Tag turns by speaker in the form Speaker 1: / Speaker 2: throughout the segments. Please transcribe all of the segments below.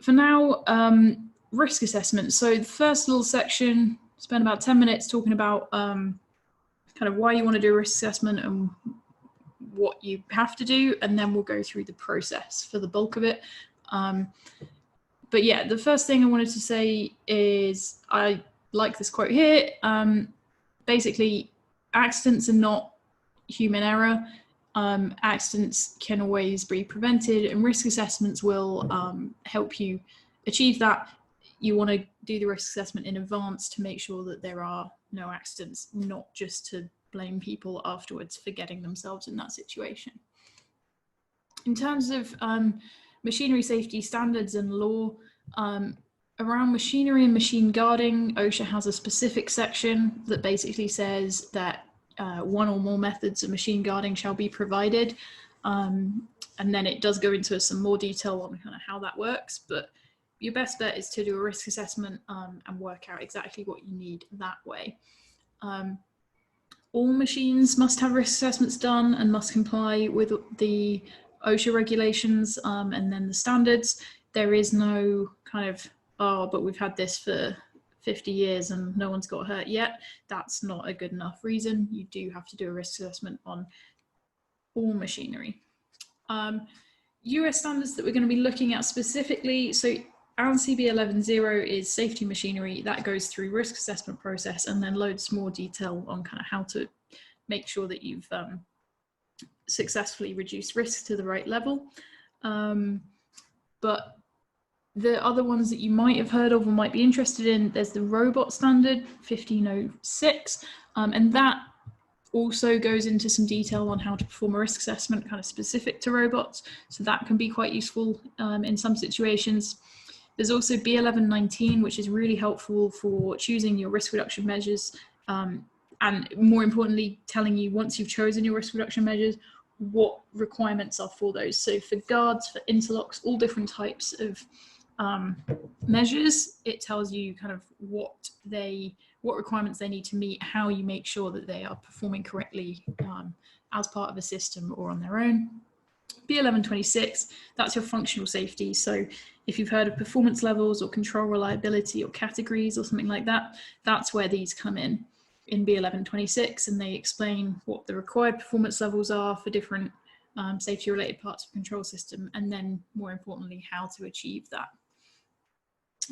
Speaker 1: For now, risk assessment. So the first little section, spend about 10 minutes talking about kind of why you want to do a risk assessment and what you have to do, and then we'll go through the process for the bulk of it. But yeah, the first thing I wanted to say is I like this quote here. Basically, accidents are not human error. Accidents can always be prevented, and risk assessments will help you achieve that. You want to do the risk assessment in advance to make sure that there are no accidents, not just to blame people afterwards for getting themselves in that situation. In terms of machinery safety standards and law, around machinery and machine guarding, OSHA has a specific section that basically says that one or more methods of machine guarding shall be provided. And then it does go into some more detail on kind of how that works, but your best bet is to do a risk assessment and work out exactly what you need that way. All machines must have risk assessments done and must comply with the OSHA regulations and then the standards. There is no kind of, oh, but we've had this for 50 years and no one's got hurt yet. That's not a good enough reason. You do have to do a risk assessment on all machinery. US standards that we're going to be looking at specifically, so ANSI B11 is safety machinery. That goes through risk assessment process and then loads more detail on kind of how to make sure that you've successfully reduced risk to the right level. But the other ones that you might have heard of or might be interested in, there's the robot standard 1506, and that also goes into some detail on how to perform a risk assessment kind of specific to robots. So that can be quite useful in some situations. There's also B11 which is really helpful for choosing your risk reduction measures, and more importantly, telling you once you've chosen your risk reduction measures, what requirements are for those. So for guards, for interlocks, all different types of measures, it tells you kind of what requirements they need to meet, how you make sure that they are performing correctly as part of a system or on their own. B11 that's your functional safety. So if you've heard of performance levels or control reliability or categories or something like that, that's where these come in B11 and they explain what the required performance levels are for different safety related parts of the control system, and then more importantly, how to achieve that.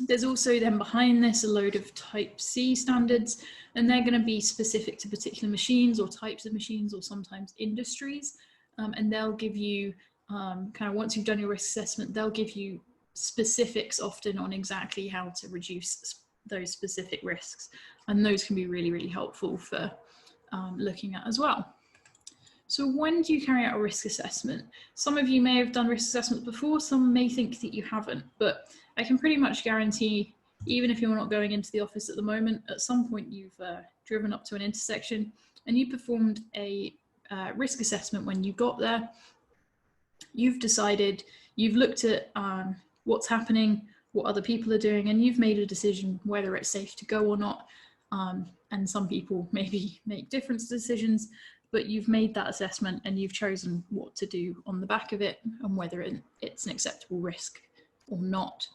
Speaker 1: There's also then behind this a load of type C standards, and they're going to be specific to particular machines or types of machines or sometimes industries. And they'll give you kind of, once you've done your risk assessment, they'll give you specifics often on exactly how to reduce those specific risks. And those can be really, really helpful for looking at as well. So when do you carry out a risk assessment? Some of you may have done risk assessments before, some may think that you haven't, but I can pretty much guarantee, even if you're not going into the office at the moment, at some point you've driven up to an intersection and you performed a risk assessment when you got there. You've decided, you've looked at what's happening, what other people are doing, and you've made a decision whether it's safe to go or not. And some people maybe make different decisions, but you've made that assessment and you've chosen what to do on the back of it and whether it's an acceptable risk or not.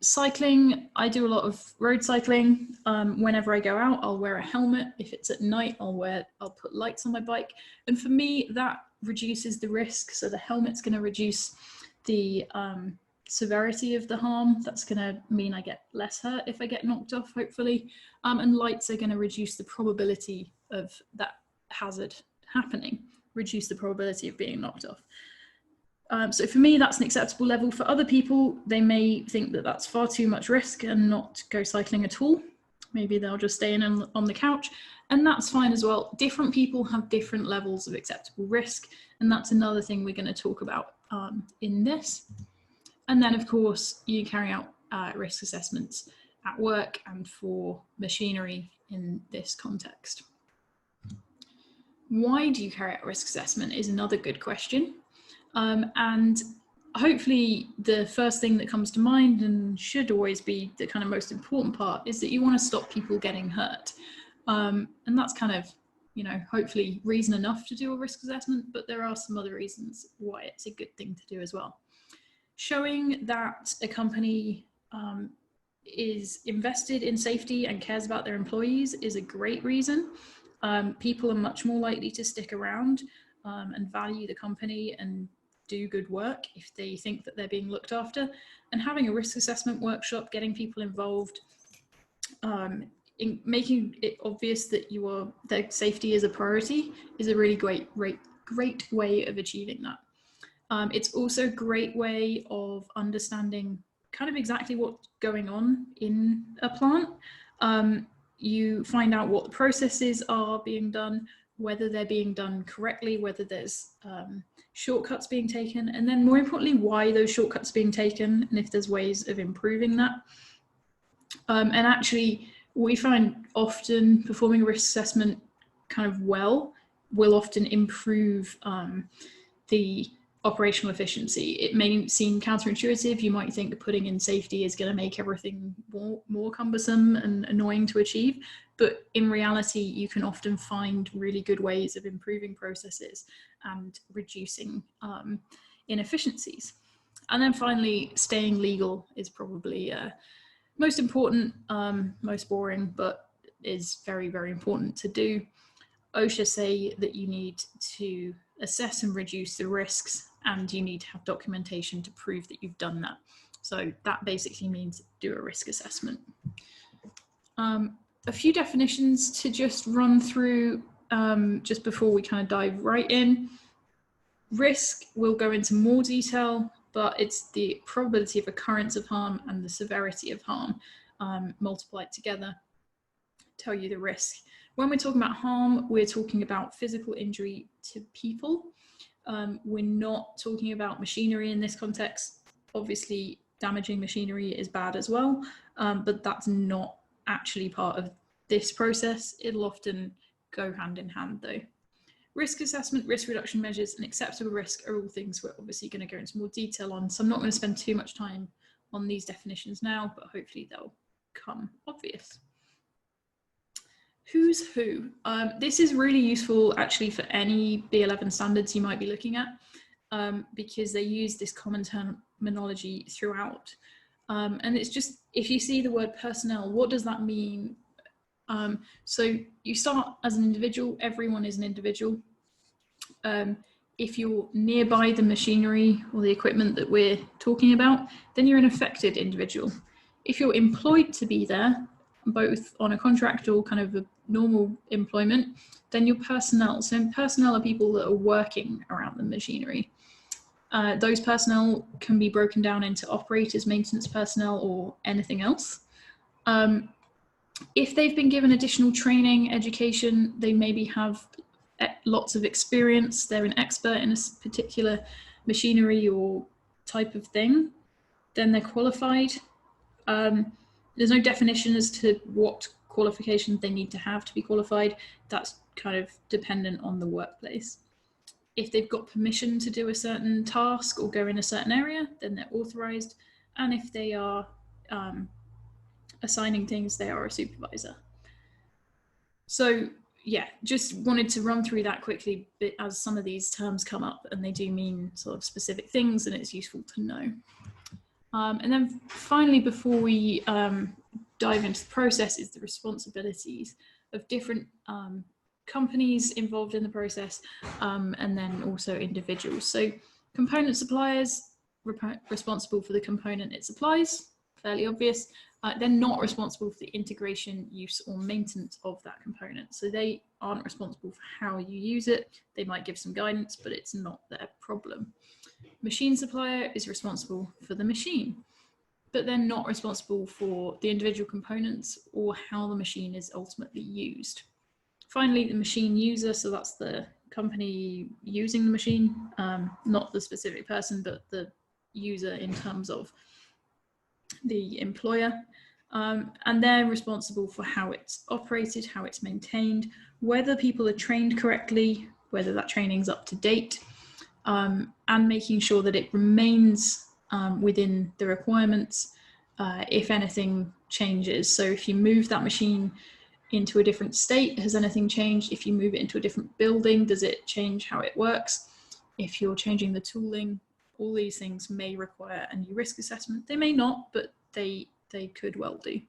Speaker 1: Cycling, I do a lot of road cycling. Whenever I go out, I'll wear a helmet. If it's at night, I'll put lights on my bike. And for me, that reduces the risk. So the helmet's going to reduce the severity of the harm. That's going to mean I get less hurt if I get knocked off, hopefully. And lights are going to reduce the probability of that hazard happening, reduce the probability of being knocked off. So for me, that's an acceptable level. For other people, they may think that that's far too much risk and not go cycling at all. Maybe they'll just stay in on the couch, and that's fine as well. Different people have different levels of acceptable risk, and that's another thing we're going to talk about in this. And then, of course, you carry out risk assessments at work and for machinery in this context. Why do you carry out risk assessment is another good question. And hopefully the first thing that comes to mind, and should always be the kind of most important part, is that you want to stop people getting hurt. And that's kind of, you know, hopefully reason enough to do a risk assessment, but there are some other reasons why it's a good thing to do as well. Showing that a company is invested in safety and cares about their employees is a great reason. People are much more likely to stick around and value the company and do good work if they think that they're being looked after. And having a risk assessment workshop, getting people involved, in making it obvious that their safety is a priority is a really great way of achieving that. It's also a great way of understanding kind of exactly what's going on in a plant. You find out what the processes are being done, whether they're being done correctly, whether there's shortcuts being taken, and then more importantly, why those shortcuts are being taken and if there's ways of improving that. And actually, we find often performing a risk assessment kind of well will often improve the operational efficiency. It may seem counterintuitive. You might think putting in safety is going to make everything more cumbersome and annoying to achieve, but in reality, you can often find really good ways of improving processes and reducing inefficiencies. And then finally, staying legal is probably most important, most boring, but is very, very important to do. OSHA say that you need to assess and reduce the risks, and you need to have documentation to prove that you've done that. So that basically means do a risk assessment. A few definitions to just run through just before we kind of dive right in. Risk will go into more detail, but it's the probability of occurrence of harm and the severity of harm multiplied together, tell you the risk. When we're talking about harm, we're talking about physical injury to people. We're not talking about machinery in this context. Obviously, damaging machinery is bad as well, but that's not actually part of this process. It'll often go hand in hand though. Risk assessment, risk reduction measures, and acceptable risk are all things we're obviously going to go into more detail on. So I'm not going to spend too much time on these definitions now, but hopefully they'll come obvious. Who's who? This is really useful actually for any B11 standards you might be looking at because they use this common terminology throughout. And it's just, if you see the word personnel, what does that mean? So you start as an individual, everyone is an individual. If you're nearby the machinery or the equipment that we're talking about, then you're an affected individual. If you're employed to be there, both on a contract or kind of a normal employment, then you're personnel. So personnel are people that are working around the machinery. Those personnel can be broken down into operators, maintenance personnel, or anything else. If they've been given additional training, education, they maybe have lots of experience, they're an expert in a particular machinery or type of thing, then they're qualified. There's no definition as to what qualifications they need to have to be qualified. That's kind of dependent on the workplace. If they've got permission to do a certain task or go in a certain area, then they're authorized. And if they are assigning things, they are a supervisor. So yeah, just wanted to run through that quickly, but as some of these terms come up and they do mean sort of specific things, and it's useful to know. And then finally, before we dive into the process, is the responsibilities of different companies involved in the process, and then also individuals. So component suppliers, responsible for the component it supplies, fairly obvious. They're not responsible for the integration, use, or maintenance of that component. So they aren't responsible for how you use it. They might give some guidance, but it's not their problem. Machine supplier is responsible for the machine, but they're not responsible for the individual components or how the machine is ultimately used. Finally, the machine user, so that's the company using the machine, not the specific person, but the user in terms of the employer, and they're responsible for how it's operated, how it's maintained, whether people are trained correctly, whether that training's up to date, and making sure that it remains within the requirements if anything changes. So if you move that machine into a different state, has anything changed? If you move it into a different building, does it change how it works? If you're changing the tooling, all these things may require a new risk assessment. They may not, but they could well do.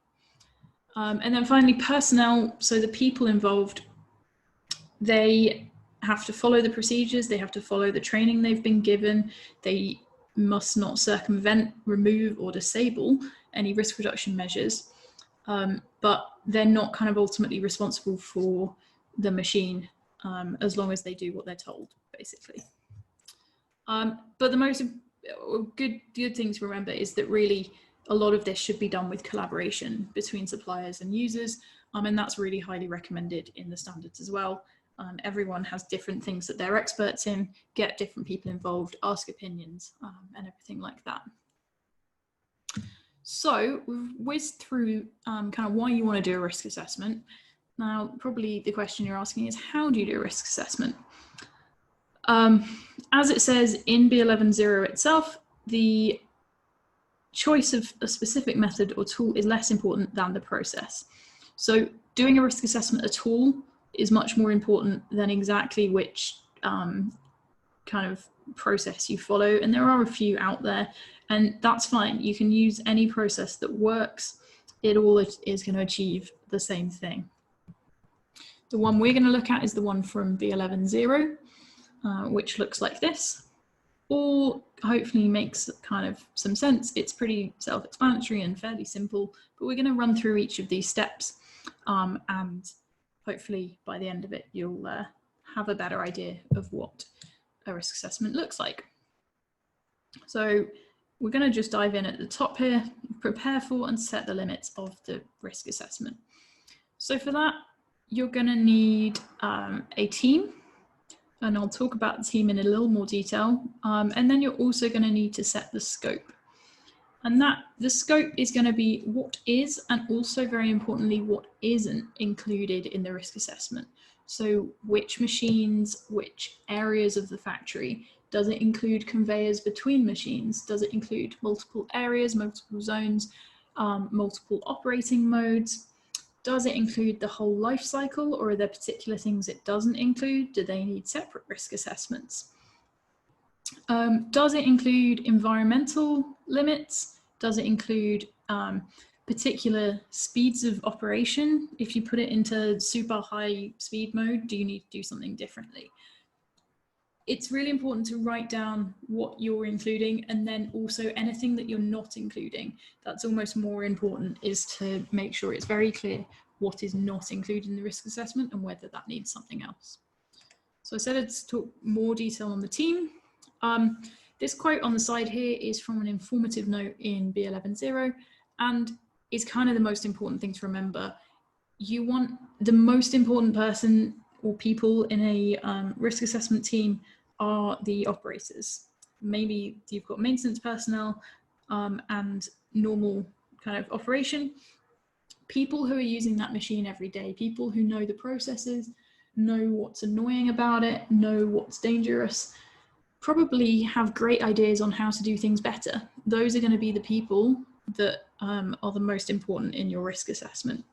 Speaker 1: And then finally, personnel. So the people involved, they have to follow the procedures, they have to follow the training they've been given, they must not circumvent, remove or disable any risk reduction measures, but they're not kind of ultimately responsible for the machine as long as they do what they're told, basically. But the most good thing to remember is that really a lot of this should be done with collaboration between suppliers and users, and that's really highly recommended in the standards as well. Everyone has different things that they're experts in, get different people involved, ask opinions, and everything like that. So we've whizzed through kind of why you want to do a risk assessment. Now, probably the question you're asking is, how do you do a risk assessment? As it says in B11.0 itself, the choice of a specific method or tool is less important than the process. So doing a risk assessment at all is much more important than exactly which kind of process you follow. And there are a few out there, and that's fine. You can use any process that works. It all is going to achieve the same thing. The one we're going to look at is the one from B11.0, which looks like this. All hopefully makes kind of some sense. It's pretty self-explanatory and fairly simple, but we're going to run through each of these steps, and hopefully by the end of it, you'll have a better idea of what a risk assessment looks like. So we're going to just dive in at the top here, prepare for and set the limits of the risk assessment. So for that, you're going to need a team, and I'll talk about the team in a little more detail. And then you're also going to need to set the scope. And that the scope is going to be what is, and also very importantly, what isn't included in the risk assessment. So which machines, which areas of the factory, does it include conveyors between machines? Does it include multiple areas, multiple zones, multiple operating modes? Does it include the whole life cycle, or are there particular things it doesn't include? Do they need separate risk assessments? Does it include environmental limits? Does it include particular speeds of operation? If you put it into super high speed mode, do you need to do something differently? It's really important to write down what you're including, and then also anything that you're not including. That's almost more important, is to make sure it's very clear what is not included in the risk assessment and whether that needs something else. So I said let's talk more detail on the team. This quote on the side here is from an informative note in B11.0 and is kind of the most important thing to remember. You want the most important person or people in a risk assessment team are the operators. Maybe you've got maintenance personnel and normal kind of operation. People who are using that machine every day, people who know the processes, know what's annoying about it, know what's dangerous, probably have great ideas on how to do things better. Those are going to be the people that are the most important in your risk assessment.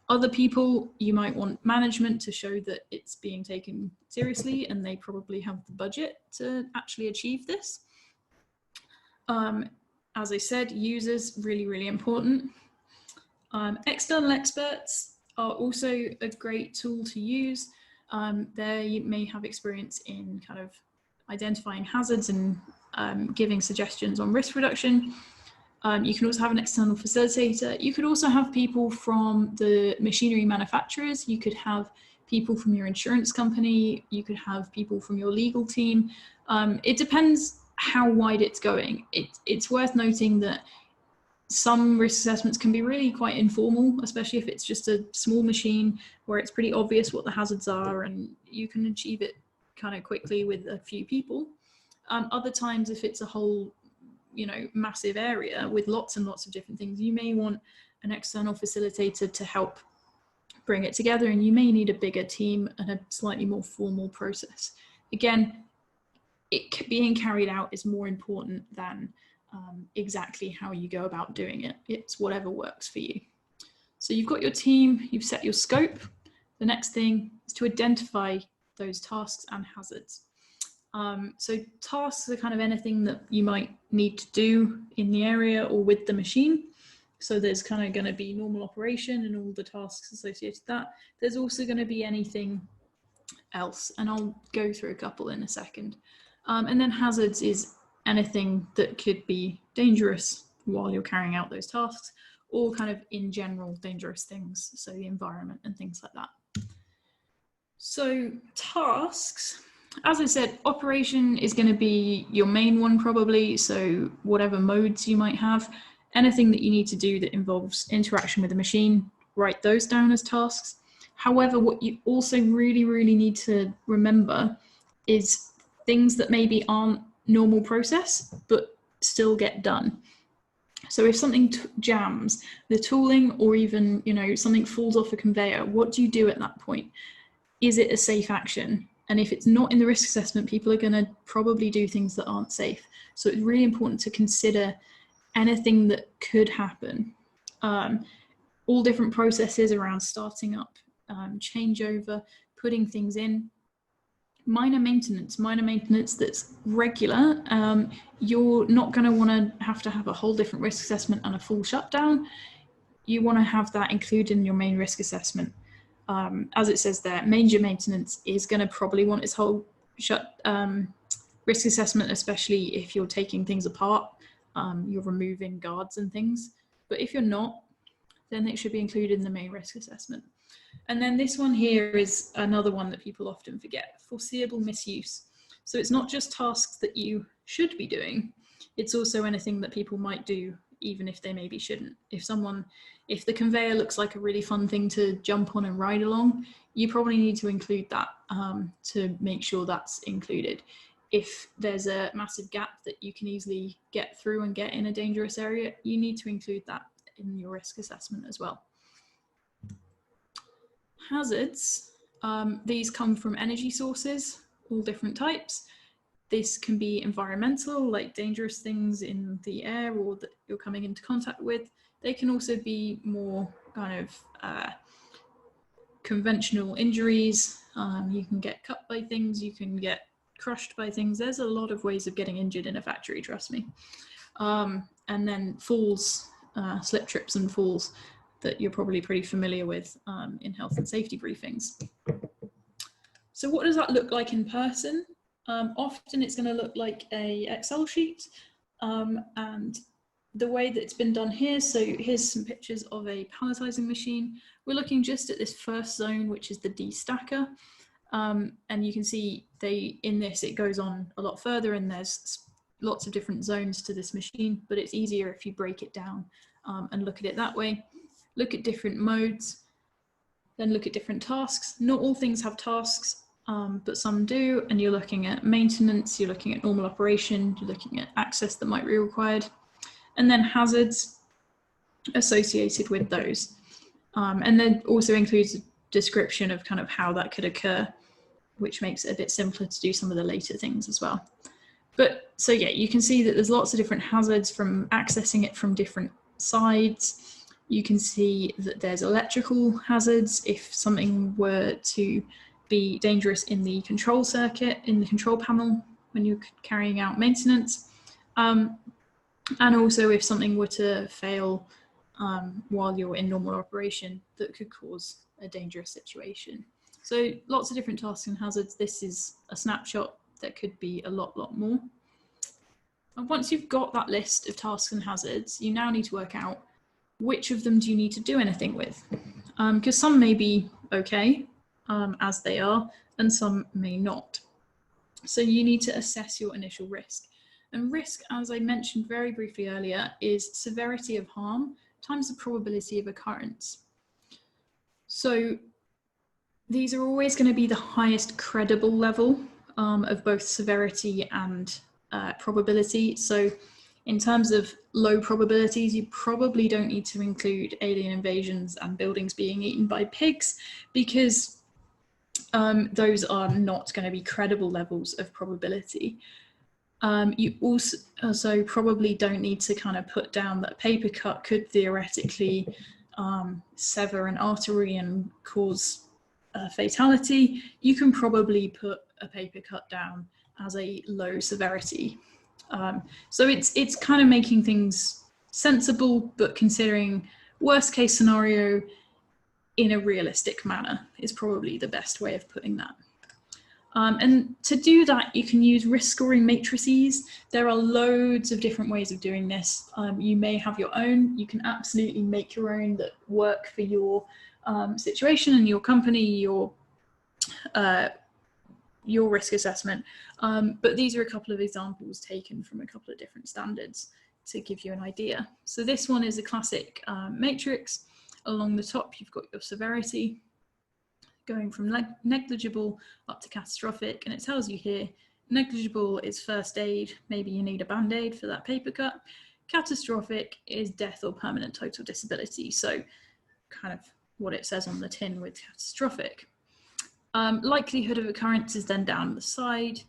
Speaker 1: Other people, you might want management to show that it's being taken seriously and they probably have the budget to actually achieve this. As I said, users, really, really important. External experts are also a great tool to use. They may have experience in kind of identifying hazards and giving suggestions on risk reduction. You can also have an external facilitator. You could also have people from the machinery manufacturers. You could have people from your insurance company. You could have people from your legal team. It depends how wide it's going. It's worth noting that some risk assessments can be really quite informal, especially if it's just a small machine where it's pretty obvious what the hazards are and you can achieve it kind of quickly with a few people. Other times, if it's a whole massive area with lots and lots of different things, you may want an external facilitator to help bring it together, and you may need a bigger team and a slightly more formal process. Again, it being carried out is more important than exactly how you go about doing it. It's whatever works for you. So you've got your team, you've set your scope. The next thing is to identify those tasks and hazards. So tasks are kind of anything that you might need to do in the area or with the machine. So there's kind of going to be normal operation and all the tasks associated with that. There's also going to be anything else, and I'll go through a couple in a second. And then hazards is anything that could be dangerous while you're carrying out those tasks, or kind of in general dangerous things, so the environment and things like that. So tasks, as I said, operation is going to be your main one probably, so whatever modes you might have, anything that you need to do that involves interaction with the machine, write those down as tasks. However, what you also really need to remember is things that maybe aren't normal process, but still get done. So if something jams, the tooling, or even, you know, something falls off a conveyor, what do you do at that point? Is it a safe action? And if it's not in the risk assessment, people are going to probably do things that aren't safe. So it's really important to consider anything that could happen. All different processes around starting up, changeover, putting things in. Minor maintenance that's regular. You're not going to want to have a whole different risk assessment and a full shutdown. You want to have that included in your main risk assessment. As it says there, major maintenance is going to probably want its whole risk assessment, especially if you're taking things apart, you're removing guards and things. But if you're not, then it should be included in the main risk assessment. And then this one here is another one that people often forget, foreseeable misuse. So it's not just tasks that you should be doing, it's also anything that people might do even if they maybe shouldn't. If the conveyor looks like a really fun thing to jump on and ride along, you probably need to include that to make sure that's included. If there's a massive gap that you can easily get through and get in a dangerous area, you need to include that in your risk assessment as well. Hazards, these come from energy sources, all different types. This can be environmental, like dangerous things in the air or that you're coming into contact with. They can also be more kind of conventional injuries. You can get cut by things, you can get crushed by things. There's a lot of ways of getting injured in a factory, trust me. And then falls, slip, trips and falls that you're probably pretty familiar with in health and safety briefings. So what does that look like in person? Often it's going to look like a Excel sheet, and the way that it's been done here, so here's some pictures of a palletizing machine. We're looking just at this first zone, which is the destacker, and you can see in this it goes on a lot further, and there's lots of different zones to this machine, but it's easier if you break it down and look at it that way. Look at different modes, then look at different tasks. Not all things have tasks, but some do, and you're looking at maintenance, you're looking at normal operation, you're looking at access that might be required, and then hazards associated with those. And then also includes a description of kind of how that could occur, which makes it a bit simpler to do some of the later things as well. But so yeah, you can see that there's lots of different hazards from accessing it from different sides. You can see that there's electrical hazards if something were to be dangerous in the control circuit, in the control panel when you're carrying out maintenance. And also if something were to fail while you're in normal operation, that could cause a dangerous situation. So lots of different tasks and hazards. This is a snapshot. There could be a lot more. And once you've got that list of tasks and hazards, you now need to work out which of them do you need to do anything with? Because some may be okay as they are, and some may not. So you need to assess your initial risk. And risk, as I mentioned very briefly earlier, is severity of harm times the probability of occurrence. So these are always going to be the highest credible level of both severity and probability. So in terms of low probabilities, you probably don't need to include alien invasions and buildings being eaten by pigs, because those are not going to be credible levels of probability. You also probably don't need to kind of put down that a paper cut could theoretically sever an artery and cause a fatality. You can probably put a paper cut down as a low severity. So it's kind of making things sensible, but considering worst case scenario in a realistic manner is probably the best way of putting that. And to do that, you can use risk scoring matrices. There are loads of different ways of doing this. You may have your own. You can absolutely make your own that work for your situation and your company, your risk assessment. But these are a couple of examples taken from a couple of different standards to give you an idea. So this one is a classic matrix. Along the top, you've got your severity, going from negligible up to catastrophic, and it tells you here, negligible is first aid, maybe you need a band-aid for that paper cut. Catastrophic is death or permanent total disability, so kind of what it says on the tin with catastrophic. Likelihood of occurrence is then down the side,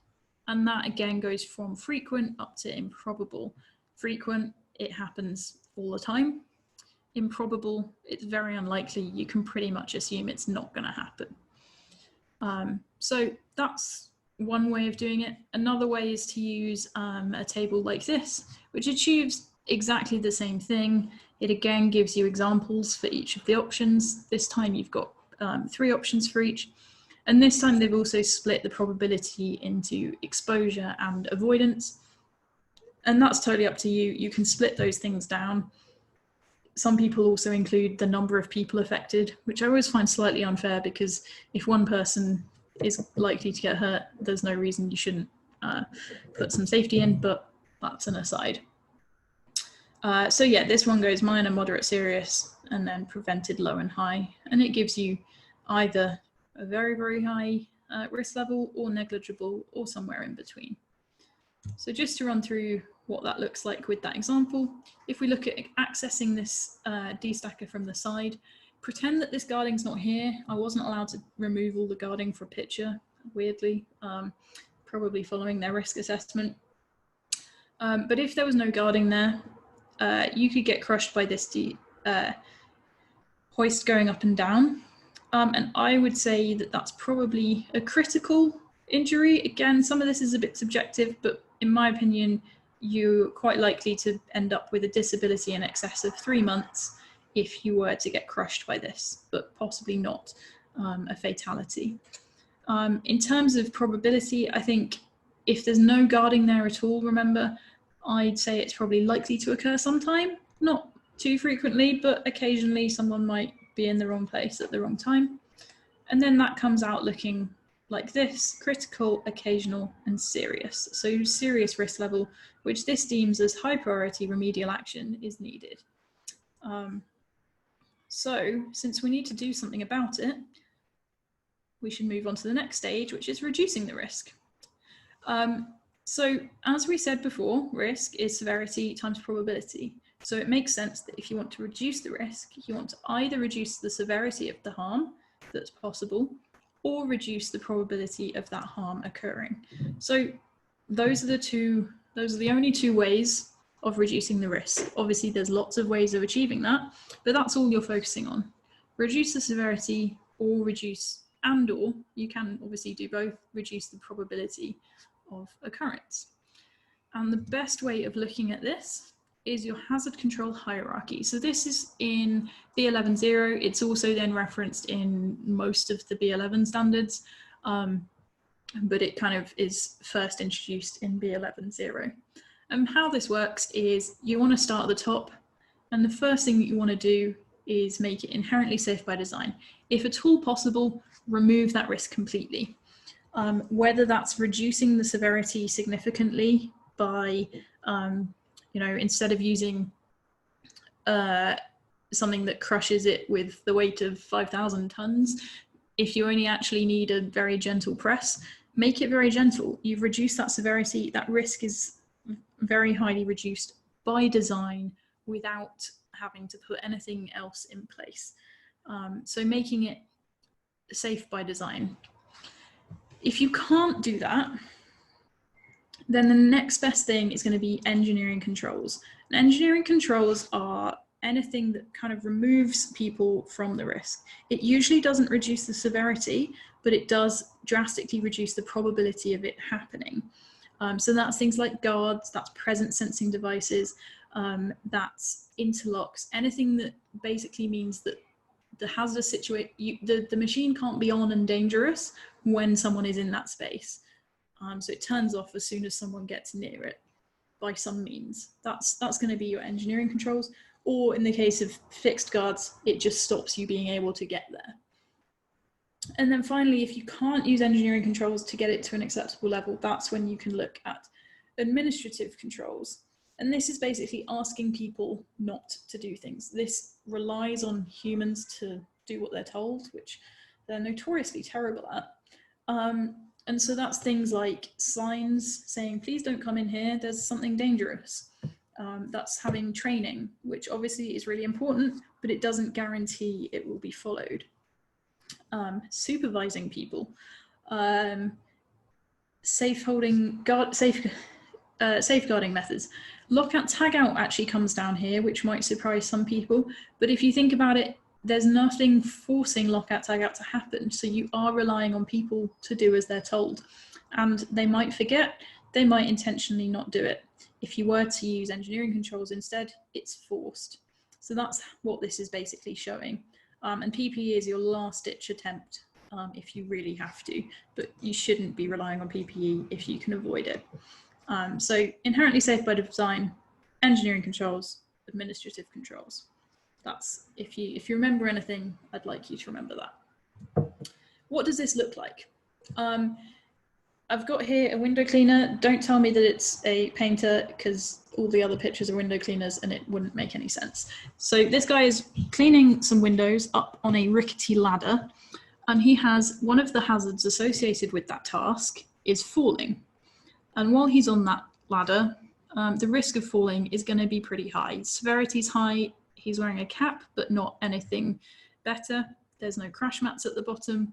Speaker 1: and that again goes from frequent up to improbable. Frequent, it happens all the time. Improbable, it's very unlikely. You can pretty much assume it's not going to happen. So that's one way of doing it. Another way is to use a table like this, which achieves exactly the same thing. It again gives you examples for each of the options. This time you've got 3 options for each. And this time they've also split the probability into exposure and avoidance. And that's totally up to you. You can split those things down. Some people also include the number of people affected, which I always find slightly unfair, because if one person is likely to get hurt, there's no reason you shouldn't put some safety in, but that's an aside. So yeah, this one goes minor, moderate, serious, and then prevented, low and high. And it gives you either a very, very high risk level or negligible or somewhere in between. So just to run through what that looks like with that example, if we look at accessing this destacker from the side, pretend that this guarding's not here. I wasn't allowed to remove all the guarding for a picture, weirdly, probably following their risk assessment. But if there was no guarding there, you could get crushed by this hoist going up and down. And I would say that that's probably a critical injury. Again, some of this is a bit subjective, but in my opinion, you're quite likely to end up with a disability in excess of 3 months if you were to get crushed by this, but possibly not a fatality. In terms of probability, I think if there's no guarding there at all, remember, I'd say it's probably likely to occur sometime, not too frequently, but occasionally someone might be in the wrong place at the wrong time. And then that comes out looking like this: critical, occasional, and serious. So serious risk level, which this deems as high priority remedial action is needed. So since we need to do something about it, we should move on to the next stage, which is reducing the risk. So as we said before, risk is severity times probability. So it makes sense that if you want to reduce the risk, you want to either reduce the severity of the harm that's possible, or reduce the probability of that harm occurring. So those are the only 2 ways of reducing the risk. Obviously, there's lots of ways of achieving that, but that's all you're focusing on. Reduce the severity, or reduce, and/or you can obviously do both, reduce the probability of occurrence. And the best way of looking at this is your hazard control hierarchy. So this is in B11.0. It's also then referenced in most of the B11 standards, but it kind of is first introduced in B11.0. And how this works is you want to start at the top, and the first thing that you want to do is make it inherently safe by design. If at all possible, remove that risk completely. Whether that's reducing the severity significantly by instead of using something that crushes it with the weight of 5,000 tons, if you only actually need a very gentle press, make it very gentle. You've reduced that severity. That risk is very highly reduced by design without having to put anything else in place. So making it safe by design. If you can't do that, then the next best thing is going to be engineering controls. And engineering controls are anything that kind of removes people from the risk. It usually doesn't reduce the severity, but it does drastically reduce the probability of it happening. So that's things like guards, that's presence sensing devices, that's interlocks, anything that basically means that the hazardous situation, the machine can't be on and dangerous when someone is in that space. So it turns off as soon as someone gets near it by some means. That's going to be your engineering controls. Or in the case of fixed guards, it just stops you being able to get there. And then finally, if you can't use engineering controls to get it to an acceptable level, that's when you can look at administrative controls. And this is basically asking people not to do things. This relies on humans to do what they're told, which they're notoriously terrible at. And so that's things like signs saying, please don't come in here, there's something dangerous. That's having training, which obviously is really important, but it doesn't guarantee it will be followed. Supervising people, safeguarding methods. Lockout tagout actually comes down here, which might surprise some people, but if you think about it, there's nothing forcing lockout tagout to happen, so you are relying on people to do as they're told, and they might forget, they might intentionally not do it. If you were to use engineering controls instead, it's forced. So that's what this is basically showing. And PPE is your last ditch attempt if you really have to, but you shouldn't be relying on PPE if you can avoid it. So inherently safe by design, engineering controls, administrative controls. That's, if you remember anything, I'd like you to remember that. What does this look like? I've got here a window cleaner. Don't tell me that it's a painter, because all the other pictures are window cleaners and it wouldn't make any sense. So this guy is cleaning some windows up on a rickety ladder, and he has one of the hazards associated with that task is falling. And while he's on that ladder, the risk of falling is going to be pretty high. Severity's high. He's wearing a cap, but not anything better. There's no crash mats at the bottom.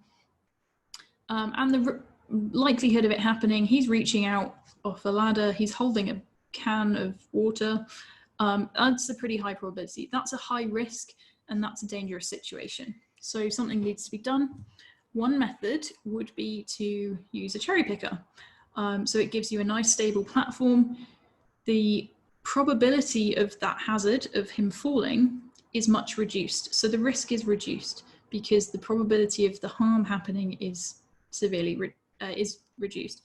Speaker 1: And the likelihood of it happening, he's reaching out off a ladder, he's holding a can of water. That's a pretty high probability. That's a high risk, and that's a dangerous situation. So something needs to be done. One method would be to use a cherry picker. So it gives you a nice stable platform. The probability of that hazard of him falling is much reduced. So the risk is reduced because the probability of the harm happening is severely reduced.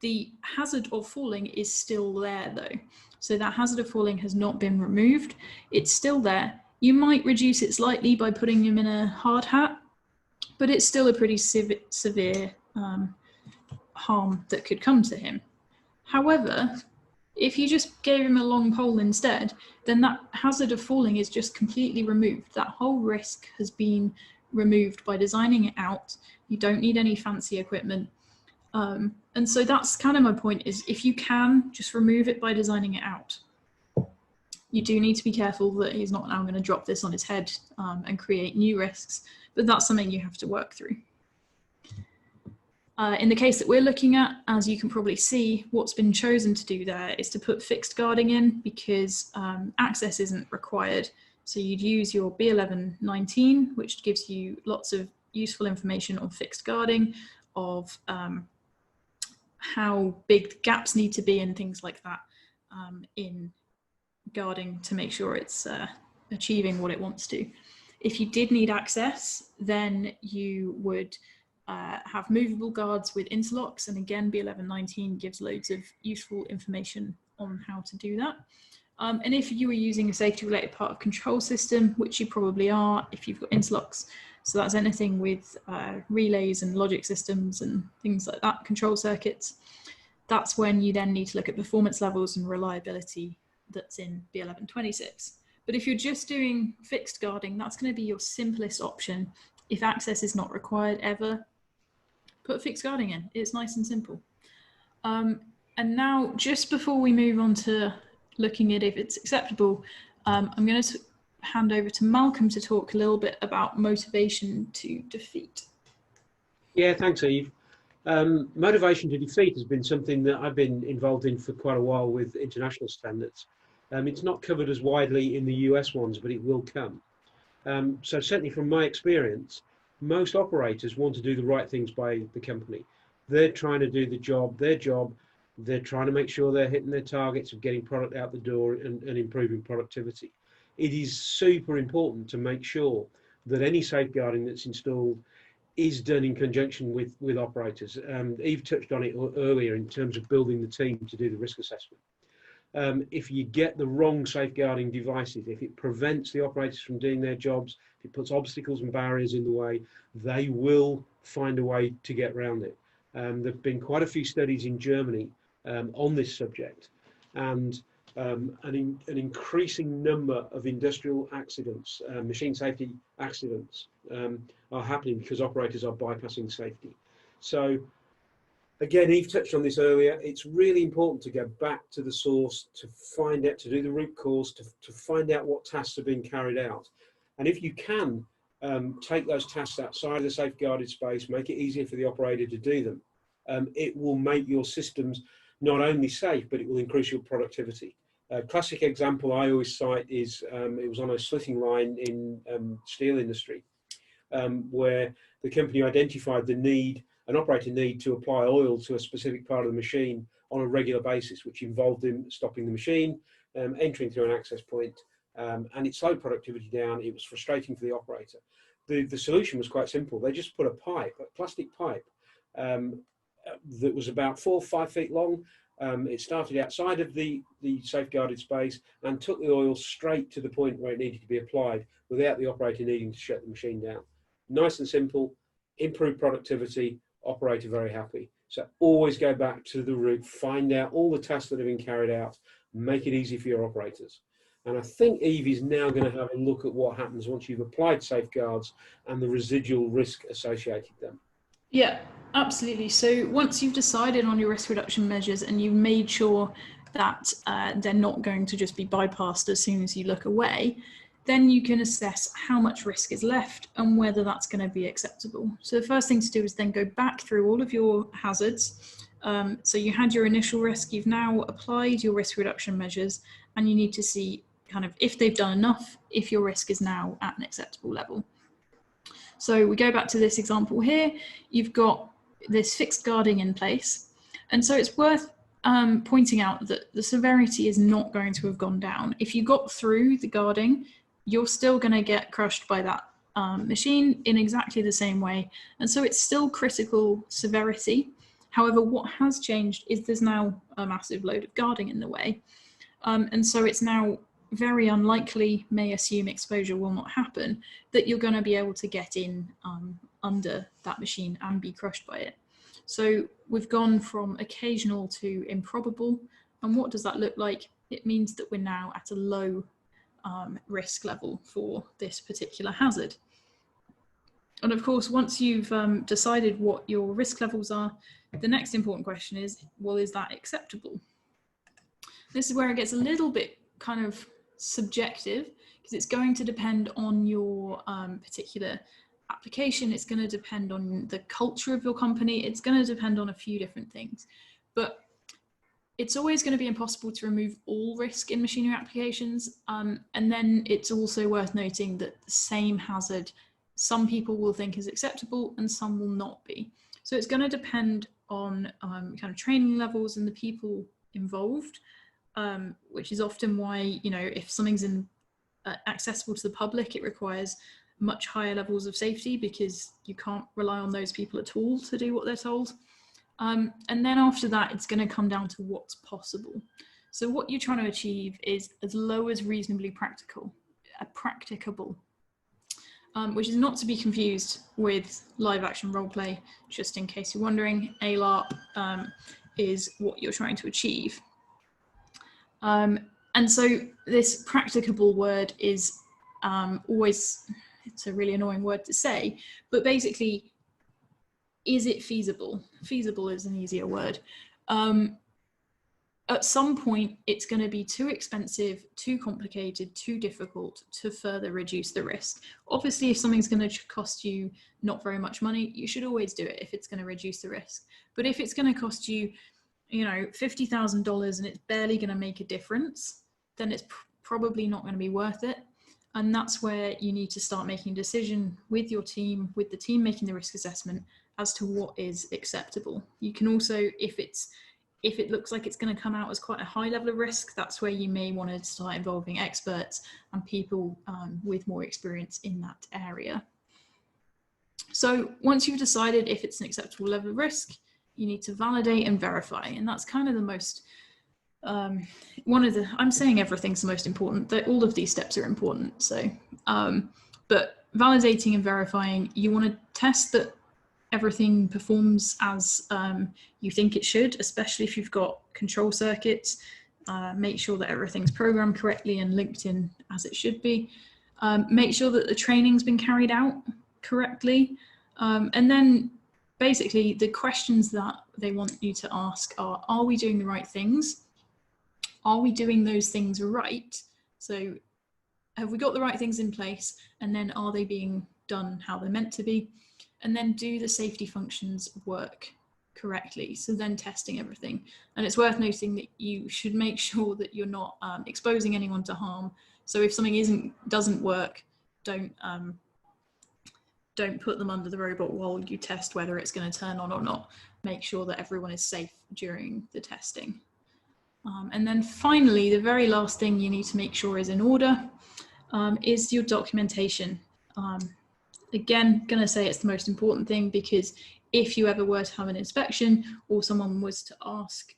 Speaker 1: The hazard of falling is still there though. So that hazard of falling has not been removed. It's still there. You might reduce it slightly by putting him in a hard hat, but it's still a pretty severe harm that could come to him. However, if you just gave him a long pole instead, then that hazard of falling is just completely removed. That whole risk has been removed by designing it out. You don't need any fancy equipment. And so that's kind of my point, is if you can, just remove it by designing it out. You do need to be careful that he's not now going to drop this on his head and create new risks, but that's something you have to work through. In the case that we're looking at, as you can probably see, what's been chosen to do there is to put fixed guarding in because access isn't required. So you'd use your B11 which gives you lots of useful information on fixed guarding, of how big the gaps need to be and things like that in guarding to make sure it's achieving what it wants to. If you did need access, then you would have movable guards with interlocks, and again B11 gives loads of useful information on how to do that. And if you were using a safety related part of control system, which you probably are if you've got interlocks, so that's anything with relays and logic systems and things like that, control circuits, that's when you then need to look at performance levels and reliability that's in B1126. But if you're just doing fixed guarding, that's going to be your simplest option. If access is not required ever, put fixed guarding in. It's nice and simple. And now, just before we move on to looking at if it's acceptable, I'm going to hand over to Malcolm to talk a little bit about motivation to defeat.
Speaker 2: Yeah, thanks, Eve. Motivation to defeat has been something that I've been involved in for quite a while with international standards. It's not covered as widely in the US ones, but it will come. So certainly from my experience, most operators want to do the right things by the company. They're trying to do their job. They're trying to make sure they're hitting their targets of getting product out the door and improving productivity. It is super important to make sure that any safeguarding that's installed is done in conjunction with operators. Eve touched on it earlier in terms of building the team to do the risk assessment. If you get the wrong safeguarding devices, if it prevents the operators from doing their jobs, if it puts obstacles and barriers in the way, they will find a way to get around it. There have been quite a few studies in Germany on this subject, and an increasing number of industrial accidents, machine safety accidents, are happening because operators are bypassing safety. So again, Eve touched on this earlier. It's really important to go back to the source, to find out, to do the root cause, to find out what tasks are being carried out. And if you can take those tasks outside of the safeguarded space, make it easier for the operator to do them, it will make your systems not only safe, but it will increase your productivity. A classic example I always cite is it was on a slitting line in steel industry, where the company identified the need, an operator need to apply oil to a specific part of the machine on a regular basis, which involved him stopping the machine, entering through an access point, and it slowed productivity down. It was frustrating for the operator. The solution was quite simple. They just put a pipe, a plastic pipe, that was about 4 or 5 feet long. It started outside of the safeguarded space and took the oil straight to the point where it needed to be applied without the operator needing to shut the machine down. Nice and simple, improve productivity, operator very happy. So always go back to the root, find out all the tasks that have been carried out, make it easy for your operators. And I think Eve is now going to have a look at what happens once you've applied safeguards and the residual risk associated with them.
Speaker 1: Yeah, absolutely. So once you've decided on your risk reduction measures and you've made sure that they're not going to just be bypassed as soon as you look away, then you can assess how much risk is left and whether that's going to be acceptable. So the first thing to do is then go back through all of your hazards. So you had your initial risk, you've now applied your risk reduction measures, and you need to see kind of if they've done enough, if your risk is now at an acceptable level. So we go back to this example here, you've got this fixed guarding in place. And so it's worth pointing out that the severity is not going to have gone down. If you got through the guarding, you're still going to get crushed by that machine in exactly the same way. And so it's still critical severity. However, what has changed is there's now a massive load of guarding in the way. And so it's now very unlikely, may assume exposure will not happen, that you're going to be able to get in under that machine and be crushed by it. So we've gone from occasional to improbable. And what does that look like? It means that we're now at a low risk level for this particular hazard. And of course, once you've decided what your risk levels are, the next important question is, well, is that acceptable? This is where it gets a little bit kind of subjective, because it's going to depend on your particular application. It's going to depend on the culture of your company. It's going to depend on a few different things. But it's always going to be impossible to remove all risk in machinery applications. And then it's also worth noting that the same hazard, some people will think is acceptable and some will not be. So it's going to depend on kind of training levels and the people involved, which is often why, you know, if something's accessible to the public, it requires much higher levels of safety because you can't rely on those people at all to do what they're told. And then after that, it's going to come down to what's possible. So what you're trying to achieve is as low as reasonably practicable, which is not to be confused with live action role play, just in case you're wondering. ALARP is what you're trying to achieve. And so this practicable word is always, it's a really annoying word to say, but basically, is it feasible? Feasible is an easier word. At some point, it's going to be too expensive, too complicated, too difficult to further reduce the risk. Obviously, if something's going to cost you not very much money, you should always do it if it's going to reduce the risk. But if it's going to cost you, you know, $50,000 and it's barely going to make a difference, then it's probably not going to be worth it. And that's where you need to start making a decision with your team, with the team making the risk assessment, as to what is acceptable. You can also, if it looks like it's going to come out as quite a high level of risk, that's where you may want to start involving experts and people with more experience in that area. So once you've decided if it's an acceptable level of risk, you need to validate and verify. And that's kind of the most, I'm saying everything's the most important, that all of these steps are important. So, but validating and verifying, you want to test that everything performs as you think it should, especially if you've got control circuits. Make sure that everything's programmed correctly and linked in as it should be. Make sure that the training's been carried out correctly. And then basically the questions that they want you to ask are we doing the right things? Are we doing those things right? So have we got the right things in place? And then are they being done how they're meant to be? And then do the safety functions work correctly? So then testing everything. And it's worth noting that you should make sure that you're not exposing anyone to harm. So if something doesn't work, don't put them under the robot while you test whether it's going to turn on or not. Make sure that everyone is safe during the testing. And then finally, the very last thing you need to make sure is in order is your documentation. Again, going to say it's the most important thing, because if you ever were to have an inspection or someone was to ask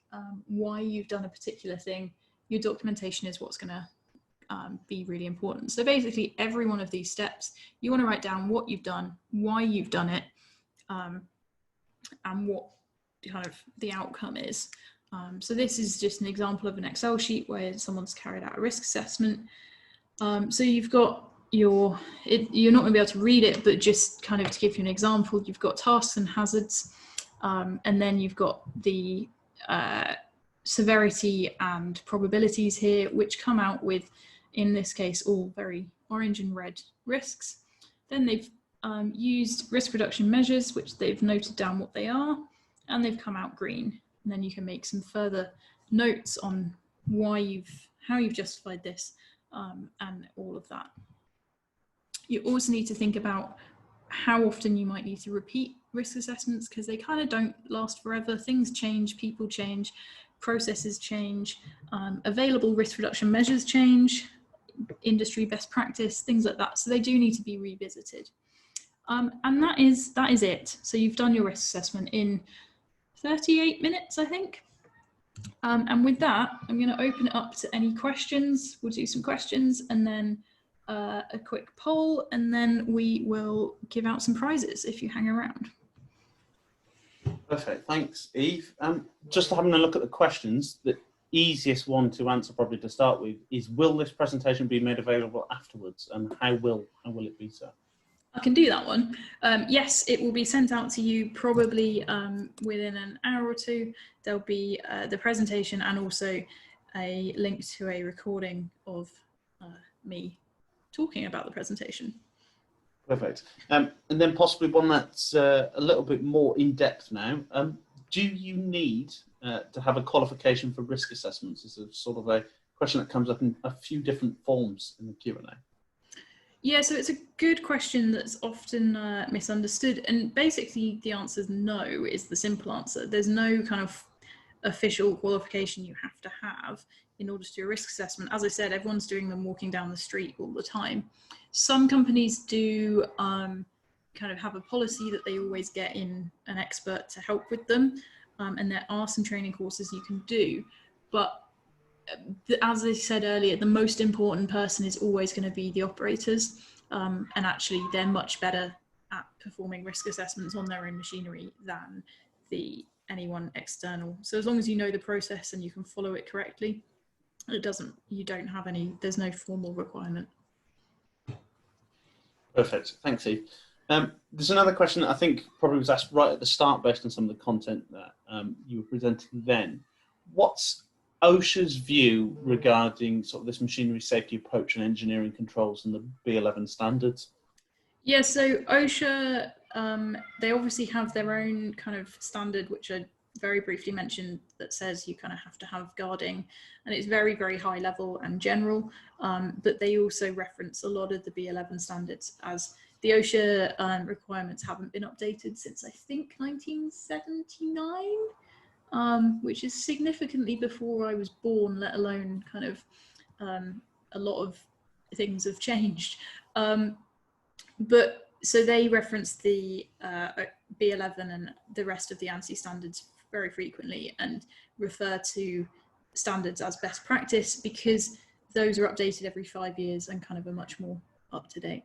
Speaker 1: why you've done a particular thing, your documentation is what's going to be really important. So basically every one of these steps, you want to write down what you've done, why you've done it, and what kind of the outcome is. So this is just an example of an Excel sheet where someone's carried out a risk assessment. So you've got you're not going to be able to read it, but just kind of to give you an example, you've got tasks and hazards, and then you've got the severity and probabilities here, which come out with, in this case, all very orange and red risks. Then they've used risk reduction measures, which they've noted down what they are, and they've come out green. And then you can make some further notes on how you've justified this, and all of that. You also need to think about how often you might need to repeat risk assessments, because they kind of don't last forever. Things change, people change, processes change, available risk reduction measures change, industry best practice, things like that. So they do need to be revisited. And that is it. So you've done your risk assessment in 38 minutes, I think. And with that, I'm going to open it up to any questions. We'll do some questions and then a quick poll, and then we will give out some prizes if you hang around.
Speaker 3: Perfect, thanks, Eve. Just having a look at the questions, the easiest one to answer probably to start with is, will this presentation be made available afterwards, and how will it be so?
Speaker 1: I can do that one. Yes, it will be sent out to you probably within an hour or two. There'll be the presentation and also a link to a recording of me talking about the presentation.
Speaker 3: Perfect. And then possibly one that's a little bit more in depth now. Do you need to have a qualification for risk assessments? It's a sort of a question that comes up in a few different forms in the Q&A.
Speaker 1: Yeah, so it's a good question that's often misunderstood. And basically the answer is no, is the simple answer. There's no kind of official qualification you have to have in order to do a risk assessment. As I said, everyone's doing them walking down the street all the time. Some companies do kind of have a policy that they always get in an expert to help with them. And there are some training courses you can do. But as I said earlier, the most important person is always going to be the operators. And actually, they're much better at performing risk assessments on their own machinery than anyone external. So as long as you know the process and you can follow it correctly, there's no formal requirement.
Speaker 3: Perfect, thanks, Eve. There's another question that I think probably was asked right at the start based on some of the content that you were presenting then. What's OSHA's view regarding sort of this machinery safety approach and engineering controls and the B11 standards?
Speaker 1: Yeah, so OSHA, they obviously have their own kind of standard, which I very briefly mentioned that says you kind of have to have guarding, and it's very, very high level and general, but they also reference a lot of the B11 standards, as the OSHA requirements haven't been updated since I think 1979, which is significantly before I was born, let alone kind of a lot of things have changed. But so they reference the B11 and the rest of the ANSI standards very frequently and refer to standards as best practice because those are updated every 5 years and kind of are much more up to date.